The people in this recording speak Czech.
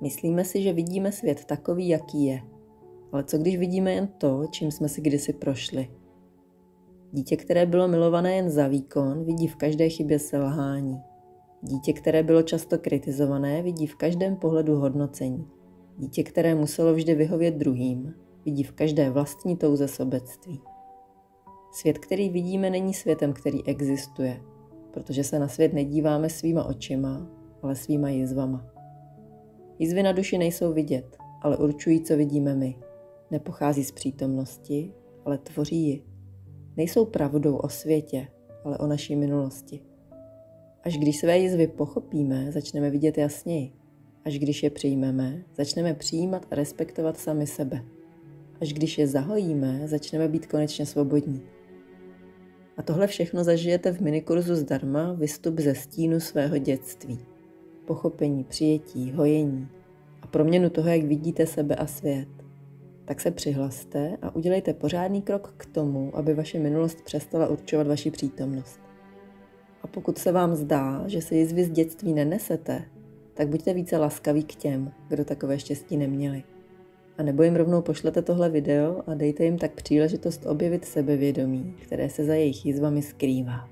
Myslíme si, že vidíme svět takový, jaký je. Ale co když vidíme jen to, čím jsme si kdysi prošli? Dítě, které bylo milované jen za výkon, vidí v každé chybě selhání. Dítě, které bylo často kritizované, vidí v každém pohledu hodnocení. Dítě, které muselo vždy vyhovět druhým, vidí v každé vlastní touze sobectví. Svět, který vidíme, není světem, který existuje, protože se na svět nedíváme svýma očima, ale svýma jizvama. Jizvy na duši nejsou vidět, ale určují, co vidíme my. Nepochází z přítomnosti, ale tvoří ji. Nejsou pravdou o světě, ale o naší minulosti. Až když své jizvy pochopíme, začneme vidět jasněji. Až když je přijmeme, začneme přijímat a respektovat sami sebe. Až když je zahojíme, začneme být konečně svobodní. A tohle všechno zažijete v minikurzu zdarma Vystup ze stínu svého dětství. Pochopení, přijetí, hojení a proměnu toho, jak vidíte sebe a svět. Tak se přihlaste a udělejte pořádný krok k tomu, aby vaše minulost přestala určovat vaši přítomnost. A pokud se vám zdá, že se jizvy z dětství nenesete, tak buďte více laskaví k těm, kdo takové štěstí neměli. A nebo jim rovnou pošlete tohle video a dejte jim tak příležitost objevit sebevědomí, které se za jejich jizvami skrývá.